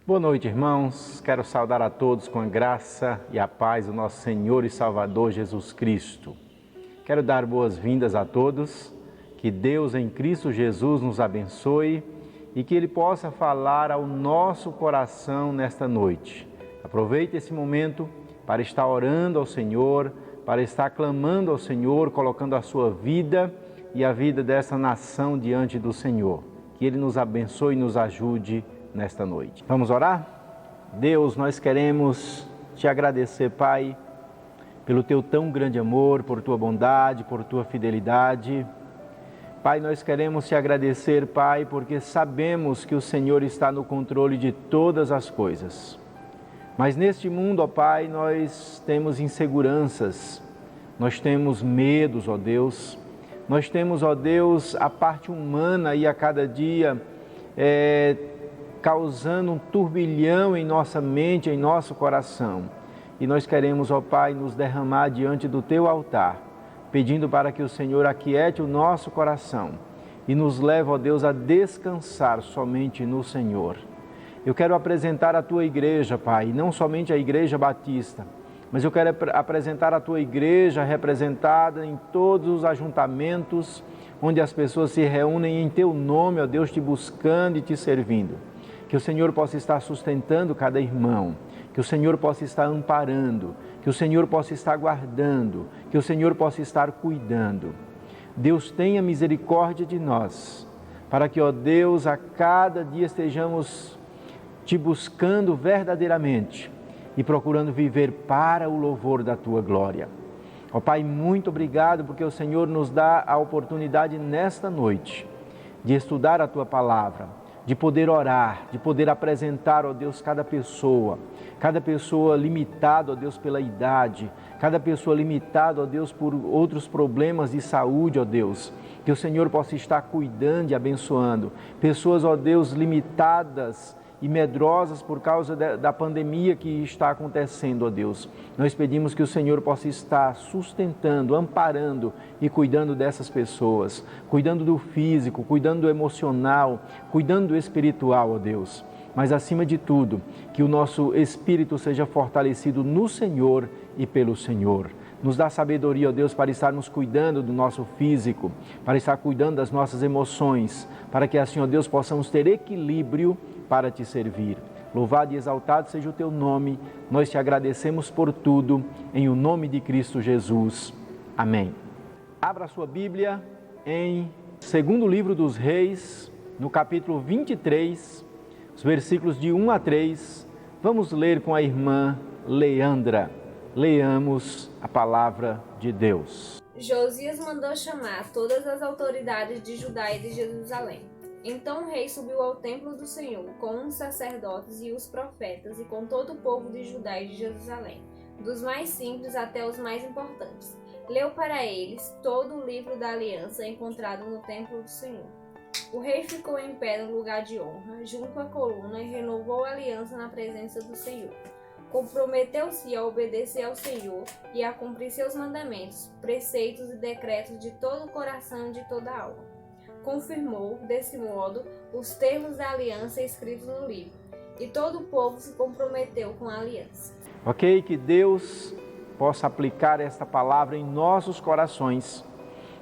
Boa noite, irmãos. Quero saudar a todos com a graça e a paz do nosso Senhor e Salvador Jesus Cristo. Quero dar boas-vindas a todos, que Deus em Cristo Jesus nos abençoe e que Ele possa falar ao nosso coração nesta noite. Aproveite esse momento para estar orando ao Senhor, para estar clamando ao Senhor, colocando a sua vida e a vida dessa nação diante do Senhor. Que Ele nos abençoe e nos ajude nesta noite. Vamos orar? Deus, nós queremos te agradecer, Pai, pelo teu tão grande amor, por tua bondade, por tua fidelidade. Pai, nós queremos te agradecer, Pai, porque sabemos que o Senhor está no controle de todas as coisas. Mas neste mundo, ó Pai, nós temos inseguranças, nós temos medos, ó Deus. Nós temos, ó Deus, a parte humana e a cada dia causando um turbilhão em nossa mente, em nosso coração. E nós queremos, ó Pai, nos derramar diante do Teu altar, pedindo para que o Senhor aquiete o nosso coração e nos leve, ó Deus, a descansar somente no Senhor. Eu quero apresentar a Tua igreja, Pai, não somente a Igreja Batista, mas eu quero apresentar a Tua igreja representada em todos os ajuntamentos, onde as pessoas se reúnem em Teu nome, ó Deus, Te buscando e Te servindo. Que o Senhor possa estar sustentando cada irmão, que o Senhor possa estar amparando, que o Senhor possa estar guardando, que o Senhor possa estar cuidando. Deus tenha misericórdia de nós, para que, ó Deus, a cada dia estejamos Te buscando verdadeiramente e procurando viver para o louvor da Tua glória. Ó Pai, muito obrigado porque o Senhor nos dá a oportunidade nesta noite de estudar a Tua palavra, de poder orar, de poder apresentar, ó Deus, cada pessoa limitada, ó Deus, pela idade, cada pessoa limitada, ó Deus, por outros problemas de saúde, ó Deus, que o Senhor possa estar cuidando e abençoando, pessoas, ó Deus, limitadas e medrosas por causa da pandemia que está acontecendo, ó Deus. Nós pedimos que o Senhor possa estar sustentando, amparando e cuidando dessas pessoas, cuidando do físico, cuidando do emocional, cuidando do espiritual, ó Deus. Mas acima de tudo, que o nosso espírito seja fortalecido no Senhor e pelo Senhor. Nos dá sabedoria, ó Deus, para estarmos cuidando do nosso físico, para estar cuidando das nossas emoções, para que assim, ó Deus, possamos ter equilíbrio para Te servir. Louvado e exaltado seja o Teu nome, nós Te agradecemos por tudo, em o nome de Cristo Jesus. Amém. Abra a sua Bíblia em 2º livro dos Reis, no capítulo 23, os versículos de 1 a 3. Vamos ler com a irmã Leandra. Leamos a palavra de Deus. Josias mandou chamar todas as autoridades de Judá e de Jerusalém. Então o rei subiu ao templo do Senhor com os sacerdotes e os profetas e com todo o povo de Judá e de Jerusalém, dos mais simples até os mais importantes. Leu para eles todo o livro da aliança encontrado no templo do Senhor. O rei ficou em pé no lugar de honra, junto à coluna, e renovou a aliança na presença do Senhor. Comprometeu-se a obedecer ao Senhor e a cumprir seus mandamentos, preceitos e decretos de todo o coração e de toda a alma. Confirmou, desse modo, os termos da aliança escritos no livro, e todo o povo se comprometeu com a aliança. Ok, que Deus possa aplicar esta palavra em nossos corações,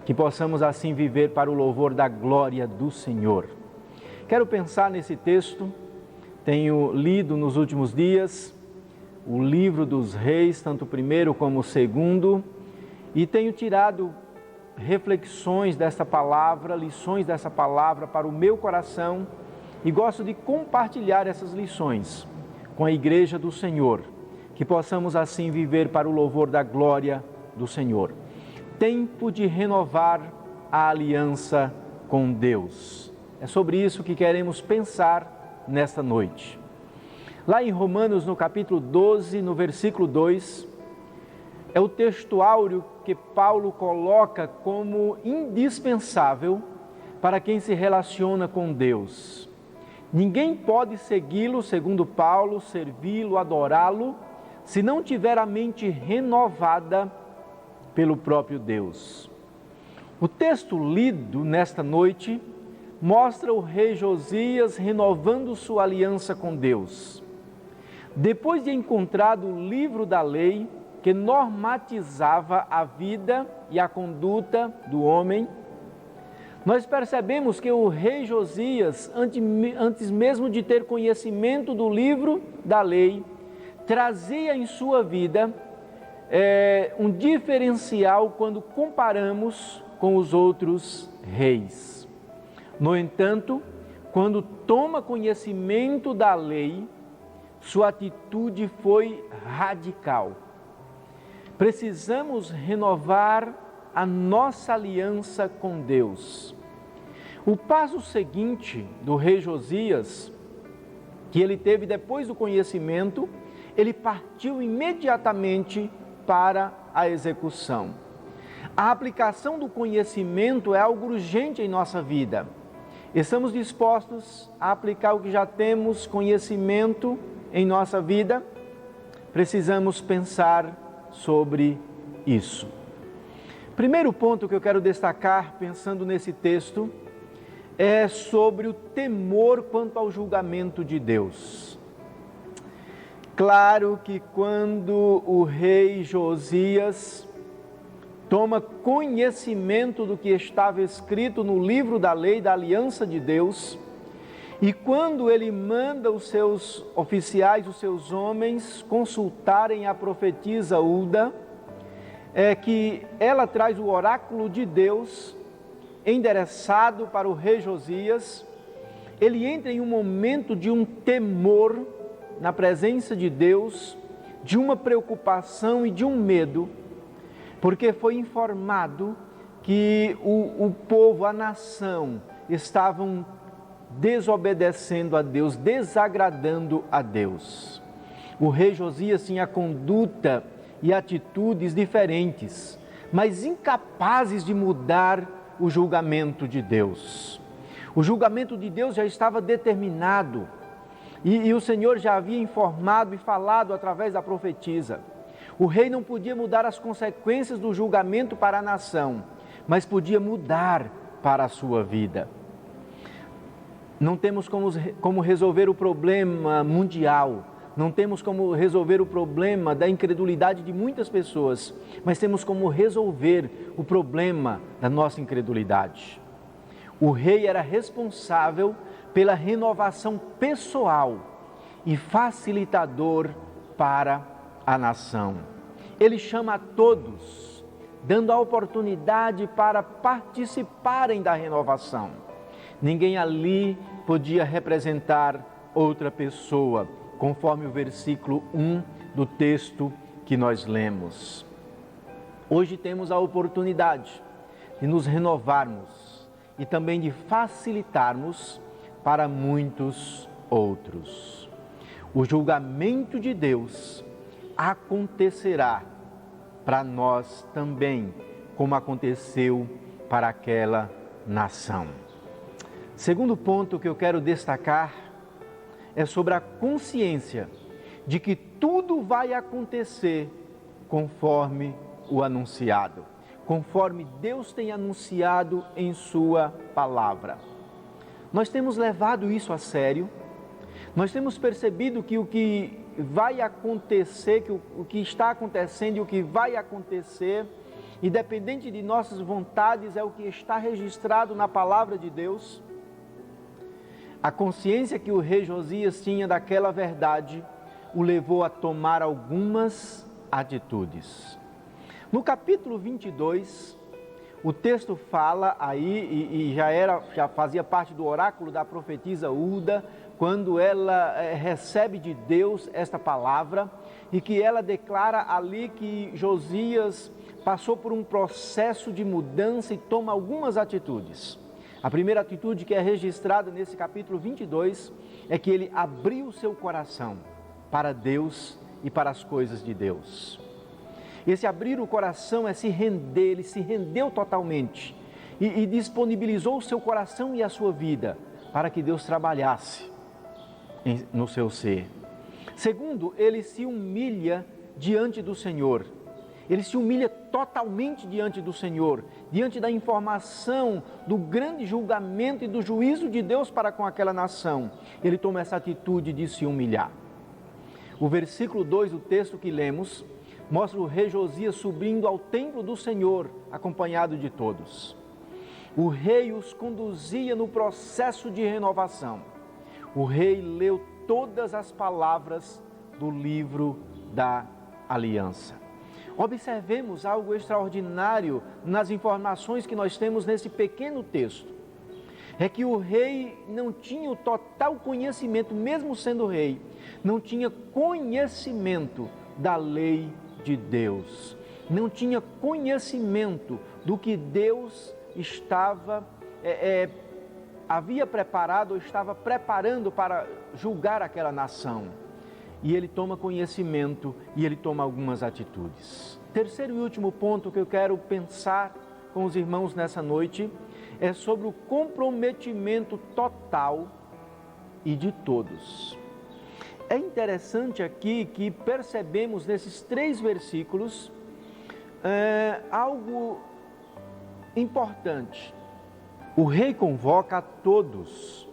que possamos assim viver para o louvor da glória do Senhor. Quero pensar nesse texto, tenho lido nos últimos dias o livro dos Reis, tanto o primeiro como o segundo, e tenho tirado reflexões dessa palavra, lições dessa palavra para o meu coração e gosto de compartilhar essas lições com a igreja do Senhor, que possamos assim viver para o louvor da glória do Senhor. Tempo de renovar a aliança com Deus. É sobre isso que queremos pensar nesta noite. Lá em Romanos, no capítulo 12, no versículo 2, é o texto áureo que Paulo coloca como indispensável para quem se relaciona com Deus. Ninguém pode segui-lo, segundo Paulo, servi-lo, adorá-lo, se não tiver a mente renovada pelo próprio Deus. O texto lido nesta noite mostra o rei Josias renovando sua aliança com Deus. Depois de encontrado o livro da lei, que normatizava a vida e a conduta do homem, nós percebemos que o rei Josias, antes mesmo de ter conhecimento do livro da lei, trazia em sua vida um diferencial quando comparamos com os outros reis. No entanto, quando toma conhecimento da lei, sua atitude foi radical. Precisamos renovar a nossa aliança com Deus. O passo seguinte do rei Josias, que ele teve depois do conhecimento, ele partiu imediatamente para a execução. A aplicação do conhecimento é algo urgente em nossa vida. Estamos dispostos a aplicar o que já temos conhecimento em nossa vida? Precisamos pensar sobre isso. Primeiro ponto que eu quero destacar, pensando nesse texto, é sobre o temor quanto ao julgamento de Deus. Claro que quando o rei Josias toma conhecimento do que estava escrito no livro da lei da aliança de Deus, e quando ele manda os seus oficiais, os seus homens, consultarem a profetisa Hulda, que ela traz o oráculo de Deus endereçado para o rei Josias, ele entra em um momento de um temor na presença de Deus, de uma preocupação e de um medo, porque foi informado que o povo, a nação, estavam desobedecendo a Deus, desagradando a Deus. O rei Josias tinha conduta e atitudes diferentes, mas incapazes de mudar o julgamento de Deus. O julgamento de Deus já estava determinado e o Senhor já havia informado e falado através da profetisa. O rei não podia mudar as consequências do julgamento para a nação, mas podia mudar para a sua vida. Não temos como resolver o problema mundial, não temos como resolver o problema da incredulidade de muitas pessoas, mas temos como resolver o problema da nossa incredulidade. O rei era responsável pela renovação pessoal e facilitador para a nação. Ele chama a todos, dando a oportunidade para participarem da renovação. Ninguém ali podia representar outra pessoa, conforme o versículo 1 do texto que nós lemos. Hoje temos a oportunidade de nos renovarmos e também de facilitarmos para muitos outros. O julgamento de Deus acontecerá para nós também, como aconteceu para aquela nação. Segundo ponto que eu quero destacar é sobre a consciência de que tudo vai acontecer conforme o anunciado, conforme Deus tem anunciado em sua palavra. Nós temos levado isso a sério, nós temos percebido que o que vai acontecer, que o que está acontecendo e o que vai acontecer, independente de nossas vontades, é o que está registrado na palavra de Deus. A consciência que o rei Josias tinha daquela verdade o levou a tomar algumas atitudes. No capítulo 22, o texto fala aí, e já fazia parte do oráculo da profetisa Hulda, quando ela recebe de Deus esta palavra, e que ela declara ali que Josias passou por um processo de mudança e toma algumas atitudes. A primeira atitude que é registrada nesse capítulo 22 é que ele abriu seu coração para Deus e para as coisas de Deus. Esse abrir o coração é se render, ele se rendeu totalmente e disponibilizou o seu coração e a sua vida para que Deus trabalhasse no seu ser. Segundo, ele se humilha diante do Senhor. Ele se humilha totalmente diante do Senhor, diante da informação do grande julgamento e do juízo de Deus para com aquela nação. Ele toma essa atitude de se humilhar. O versículo 2 do texto que lemos mostra o rei Josias subindo ao templo do Senhor, acompanhado de todos. O rei os conduzia no processo de renovação. O rei leu todas as palavras do livro da aliança. Observemos algo extraordinário nas informações que nós temos nesse pequeno texto. É que o rei não tinha o total conhecimento, mesmo sendo rei, não tinha conhecimento da lei de Deus. Não tinha conhecimento do que Deus havia preparado ou estava preparando para julgar aquela nação. E ele toma conhecimento e ele toma algumas atitudes. Terceiro e último ponto que eu quero pensar com os irmãos nessa noite é sobre o comprometimento total e de todos. É interessante aqui que percebemos nesses 3 versículos algo importante. O rei convoca a todos,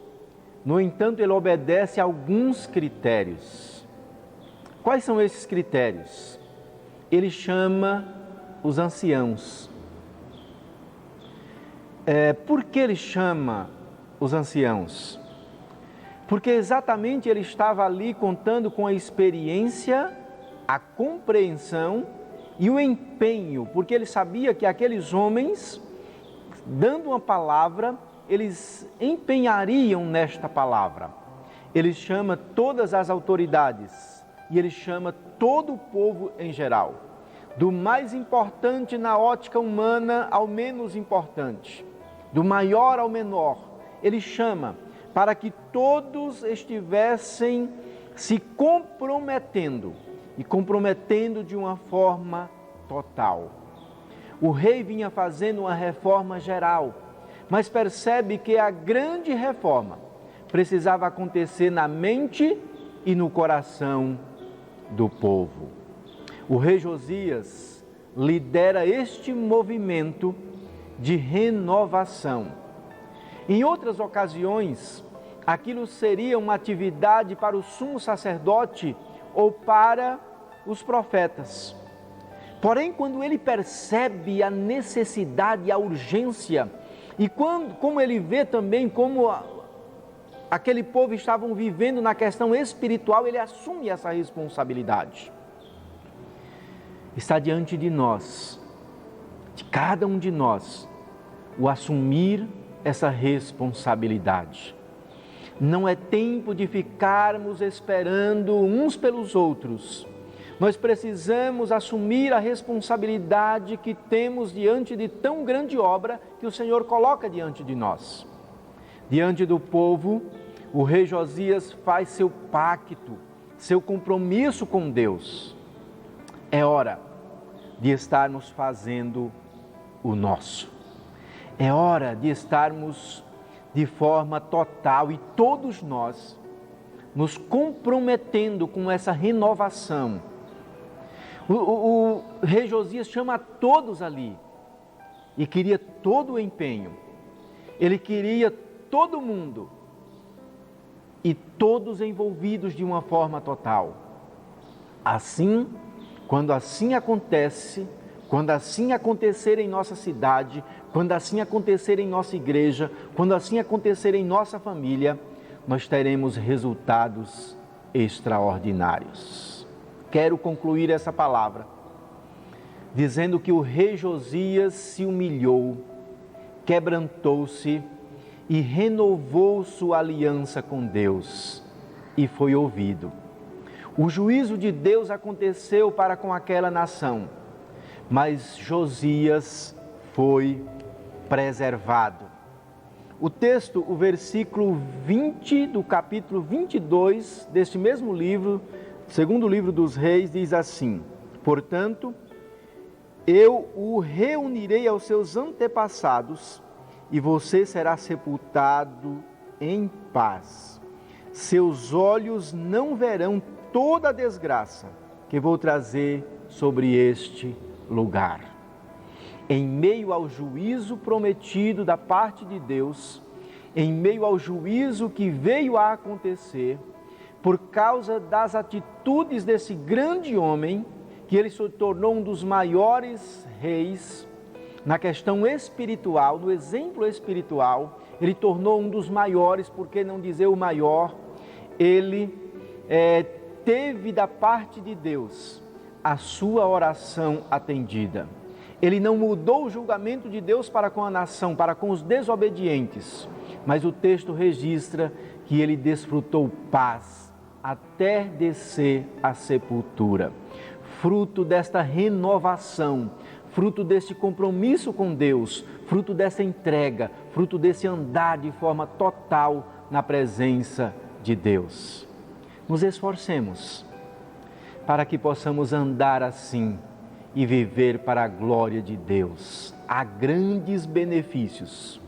no entanto, ele obedece a alguns critérios. Quais são esses critérios? Ele chama os anciãos. Por que ele chama os anciãos? Porque exatamente ele estava ali contando com a experiência, a compreensão e o empenho, porque ele sabia que aqueles homens, dando uma palavra, eles empenhariam nesta palavra. Ele chama todas as autoridades e ele chama todo o povo em geral, do mais importante na ótica humana ao menos importante, do maior ao menor. Ele chama para que todos estivessem se comprometendo e comprometendo de uma forma total. O rei vinha fazendo uma reforma geral, mas percebe que a grande reforma precisava acontecer na mente e no coração do povo. O rei Josias lidera este movimento de renovação. Em outras ocasiões, aquilo seria uma atividade para o sumo sacerdote ou para os profetas. Porém, quando ele percebe a necessidade e a urgência, e como ele vê também como aquele povo estavam vivendo na questão espiritual, ele assume essa responsabilidade. Está diante de nós, de cada um de nós, o assumir essa responsabilidade. Não é tempo de ficarmos esperando uns pelos outros. Nós precisamos assumir a responsabilidade que temos diante de tão grande obra que o Senhor coloca diante de nós. Diante do povo, o rei Josias faz seu pacto, seu compromisso com Deus. É hora de estarmos fazendo o nosso. É hora de estarmos de forma total e todos nós nos comprometendo com essa renovação. O rei Josias chama a todos ali e queria todo o empenho. Ele queria todo mundo e todos envolvidos de uma forma total. Assim, quando assim acontece, quando assim acontecer em nossa cidade, quando assim acontecer em nossa igreja, quando assim acontecer em nossa família, nós teremos resultados extraordinários. Quero concluir essa palavra dizendo que o rei Josias se humilhou, quebrantou-se e renovou sua aliança com Deus e foi ouvido. O juízo de Deus aconteceu para com aquela nação, mas Josias foi preservado. O texto, o versículo 20 do capítulo 22 deste mesmo livro, segundo livro dos Reis, diz assim: portanto, eu o reunirei aos seus antepassados e você será sepultado em paz. Seus olhos não verão toda a desgraça que vou trazer sobre este lugar. Em meio ao juízo prometido da parte de Deus, em meio ao juízo que veio a acontecer, por causa das atitudes desse grande homem, que ele se tornou um dos maiores reis na questão espiritual, no exemplo espiritual, ele tornou um dos maiores, por que não dizer o maior. Ele teve da parte de Deus a sua oração atendida. Ele não mudou o julgamento de Deus para com a nação, para com os desobedientes, mas o texto registra que ele desfrutou paz até descer à sepultura. Fruto desta renovação, fruto deste compromisso com Deus, fruto dessa entrega, fruto desse andar de forma total na presença de Deus. Nos esforcemos para que possamos andar assim e viver para a glória de Deus. Há grandes benefícios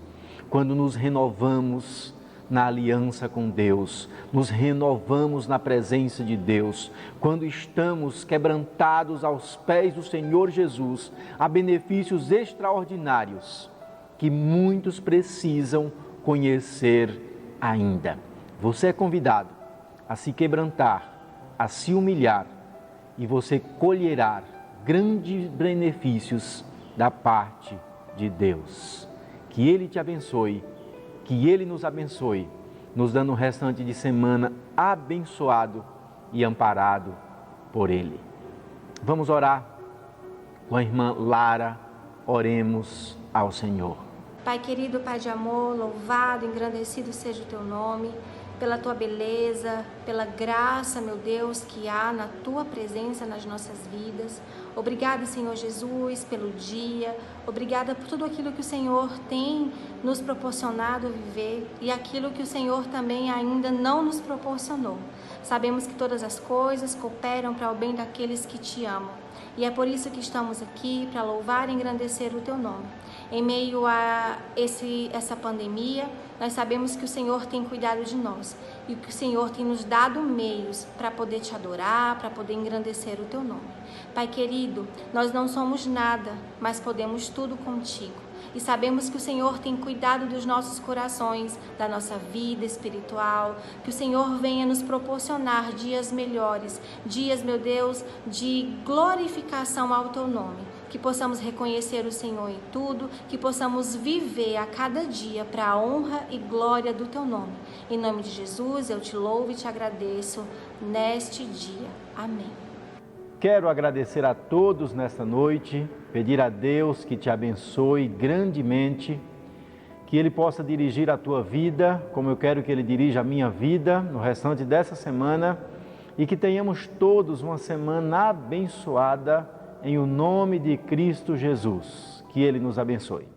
quando nos renovamos na aliança com Deus, nos renovamos na presença de Deus, quando estamos quebrantados aos pés do Senhor Jesus. Há benefícios extraordinários que muitos precisam conhecer ainda. Você é convidado a se quebrantar, a se humilhar, e você colherá grandes benefícios da parte de Deus. Que Ele te abençoe, que Ele nos abençoe, nos dando um restante de semana abençoado e amparado por Ele. Vamos orar com a irmã Lara, oremos ao Senhor. Pai querido, Pai de amor, louvado, engrandecido seja o Teu nome, pela Tua beleza, pela graça, meu Deus, que há na Tua presença nas nossas vidas. Obrigada, Senhor Jesus, pelo dia. Obrigada por tudo aquilo que o Senhor tem nos proporcionado viver e aquilo que o Senhor também ainda não nos proporcionou. Sabemos que todas as coisas cooperam para o bem daqueles que Te amam. E é por isso que estamos aqui, para louvar e engrandecer o Teu nome. Em meio a essa pandemia, nós sabemos que o Senhor tem cuidado de nós e que o Senhor tem nos dado meios para poder Te adorar, para poder engrandecer o Teu nome. Pai querido, nós não somos nada, mas podemos tudo contigo. E sabemos que o Senhor tem cuidado dos nossos corações, da nossa vida espiritual, que o Senhor venha nos proporcionar dias melhores, dias, meu Deus, de glorificação ao Teu nome. Que possamos reconhecer o Senhor em tudo, que possamos viver a cada dia para a honra e glória do Teu nome. Em nome de Jesus, eu Te louvo e Te agradeço neste dia. Amém. Quero agradecer a todos nesta noite, pedir a Deus que te abençoe grandemente, que Ele possa dirigir a tua vida, como eu quero que Ele dirija a minha vida no restante dessa semana, e que tenhamos todos uma semana abençoada em o nome de Cristo Jesus. Que Ele nos abençoe.